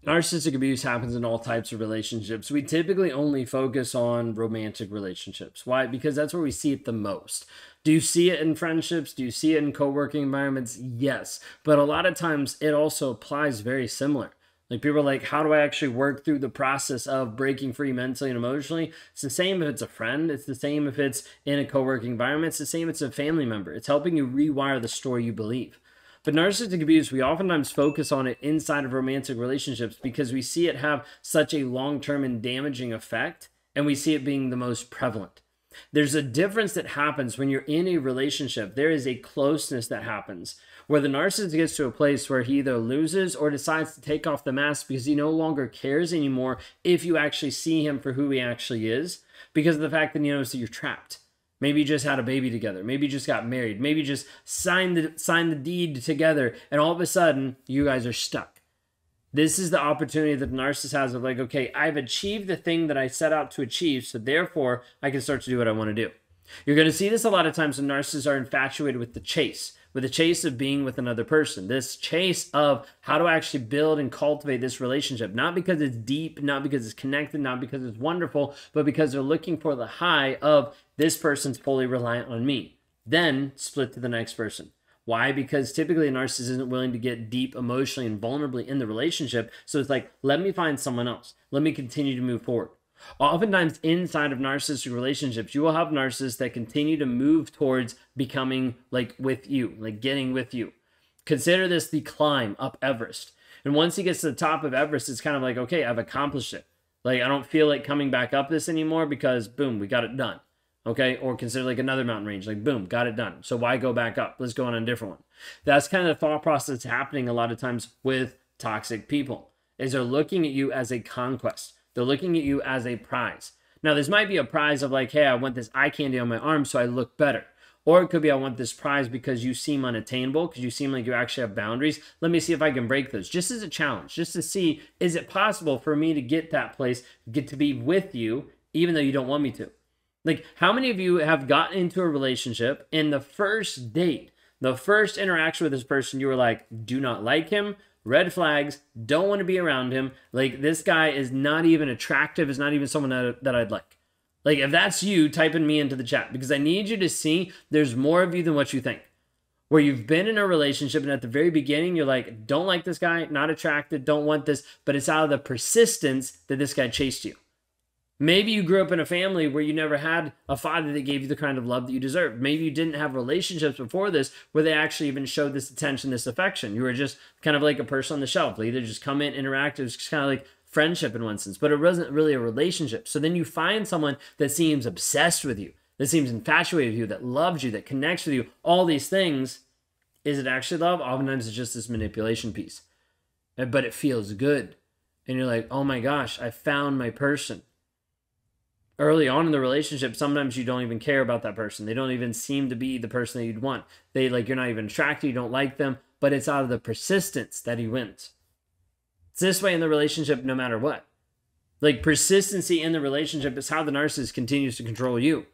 Narcissistic abuse happens in all types of relationships. We typically only focus on romantic relationships. Why? Because that's where we see it the most. Do you see it in friendships? Do you see it in co-working environments? Yes. But a lot of times it also applies very similar. Like people are like, how do I actually work through the process of breaking free mentally and emotionally? It's the same if it's a friend. It's the same if it's in a co-working environment. It's the same if it's a family member. It's helping you rewire the story you believe. But narcissistic abuse, we oftentimes focus on it inside of romantic relationships because we see it have such a long-term and damaging effect, and we see it being the most prevalent. There's a difference that happens when you're in a relationship. There is a closeness that happens where the narcissist gets to a place where he either loses or decides to take off the mask because he no longer cares anymore if you actually see him for who he actually is, because of the fact that you notice that you're trapped. Maybe you just had a baby together. Maybe you just got married. Maybe you just signed the deed together, and all of a sudden, you guys are stuck. This is the opportunity that the narcissist has of like, okay, I've achieved the thing that I set out to achieve, so therefore, I can start to do what I want to do. You're going to see this a lot of times when narcissists are infatuated with the chase of being with another person. This chase of how to actually build and cultivate this relationship, not because it's deep, not because it's connected, not because it's wonderful, but because they're looking for the high of this person's fully reliant on me. Then split to the next person. Why? Because typically a narcissist isn't willing to get deep emotionally and vulnerably in the relationship. So it's like, let me find someone else. Let me continue to move forward. Oftentimes inside of narcissistic relationships, you will have narcissists that continue to move towards becoming like with you, like getting with you. Consider this the climb up Everest. And once he gets to the top of Everest, it's kind of like, okay, I've accomplished it. Like, I don't feel like coming back up this anymore because boom, we got it done. Okay. Or consider like another mountain range, like boom, got it done. So why go back up? Let's go on a different one. That's kind of the thought process happening a lot of times with toxic people, is they're looking at you as a conquest. They're looking at you as a prize. Now, this might be a prize of like, hey, I want this eye candy on my arm so I look better. Or it could be I want this prize because you seem unattainable, because you seem like you actually have boundaries. Let me see if I can break those, just as a challenge, just to see, is it possible for me to get that place, get to be with you, even though you don't want me to? Like, how many of you have gotten into a relationship and the first date, the first interaction with this person, you were like, do not like him, red flags, don't want to be around him. Like, this guy is not even attractive, is not even someone that I'd like. Like, if that's you, type in me into the chat, because I need you to see there's more of you than what you think. Where you've been in a relationship and at the very beginning, you're like, don't like this guy, not attracted, don't want this, but it's out of the persistence that this guy chased you. Maybe you grew up in a family where you never had a father that gave you the kind of love that you deserved. Maybe you didn't have relationships before this where they actually even showed this attention, this affection. You were just kind of like a person on the shelf. They either just come in, interact. It was just kind of like friendship in one sense, but it wasn't really a relationship. So then you find someone that seems obsessed with you, that seems infatuated with you, that loves you, that connects with you, all these things. Is it actually love? Oftentimes it's just this manipulation piece, but it feels good. And you're like, oh my gosh, I found my person. Early on in the relationship, sometimes you don't even care about that person. They don't even seem to be the person that you'd want. You're not even attracted, you don't like them, but it's out of the persistence that he wins. It's this way in the relationship no matter what. Like, persistency in the relationship is how the narcissist continues to control you.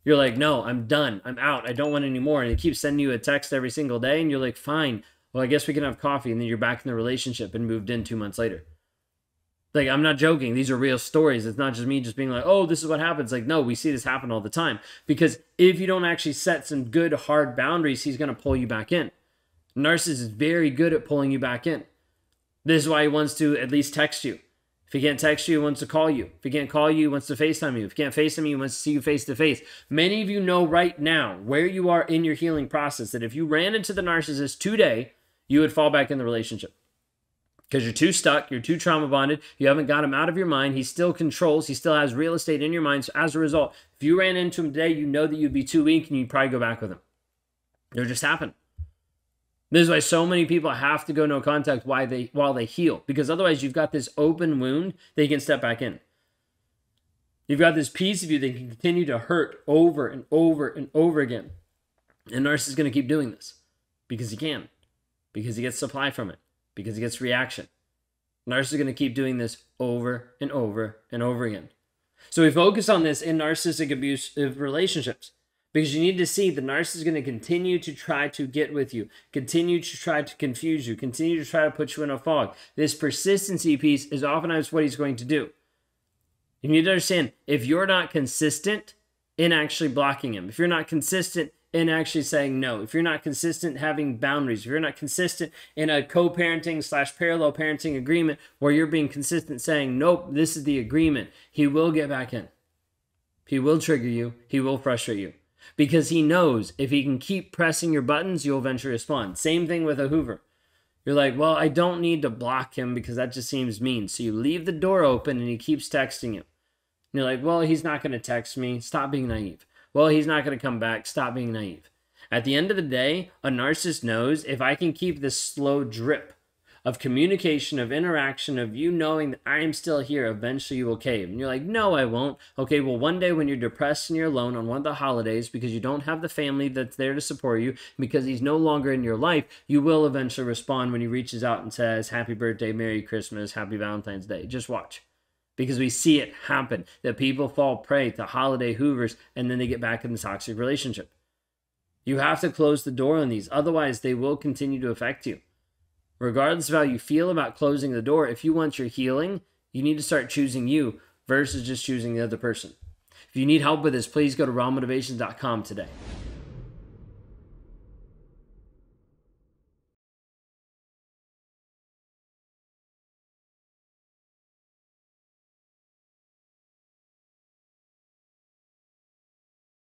You're like, no, I'm done. I'm out. I don't want any more. And he keeps sending you a text every single day, and you're like, fine. Well, I guess we can have coffee. And then you're back in the relationship and moved in 2 months later. Like, I'm not joking. These are real stories. It's not just me just being like, oh, this is what happens. Like, no, we see this happen all the time. Because if you don't actually set some good, hard boundaries, he's going to pull you back in. Narcissist is very good at pulling you back in. This is why he wants to at least text you. If he can't text you, he wants to call you. If he can't call you, he wants to FaceTime you. If he can't FaceTime you, he wants to see you face to face. Many of you know right now where you are in your healing process, that if you ran into the narcissist today, you would fall back in the relationship. Because you're too stuck, you're too trauma bonded, you haven't got him out of your mind, he still controls, he still has real estate in your mind. So as a result, if you ran into him today, you know that you'd be too weak and you'd probably go back with him. It would just happen. This is why so many people have to go no contact while they heal. Because otherwise you've got this open wound that you can step back in. You've got this piece of you that can continue to hurt over and over and over again. And narcissist is going to keep doing this. Because he can. Because he gets supply from it. Because he gets reaction. Narcissists are going to keep doing this over and over and over again. So we focus on this in narcissistic abusive relationships Because you need to see the narcissist is going to continue to try to get with you, continue to try to confuse you, continue to try to put you in a fog. This persistency piece is oftentimes what he's going to do. You need to understand, if you're not consistent in actually blocking him, if you're not consistent in actually saying no, if you're not consistent having boundaries, if you're not consistent in a co-parenting / parallel parenting agreement where you're being consistent saying, nope, this is the agreement, he will get back in. He will trigger you. He will frustrate you. Because he knows if he can keep pressing your buttons, you'll eventually respond. Same thing with a Hoover. You're like, well, I don't need to block him because that just seems mean. So you leave the door open and he keeps texting you. And you're like, well, he's not going to text me. Stop being naive. Well, he's not going to come back. Stop being naive. At the end of the day, a narcissist knows if I can keep this slow drip of communication, of interaction, of you knowing that I am still here, eventually you will cave. And you're like, no, I won't. Okay, well, one day when you're depressed and you're alone on one of the holidays because you don't have the family that's there to support you, because he's no longer in your life, you will eventually respond when he reaches out and says, happy birthday, Merry Christmas, Happy Valentine's Day. Just watch. Because we see it happen, that people fall prey to holiday Hoovers and then they get back in the toxic relationship. You have to close the door on these. Otherwise, they will continue to affect you. Regardless of how you feel about closing the door, if you want your healing, you need to start choosing you versus just choosing the other person. If you need help with this, please go to rawmotivations.com today.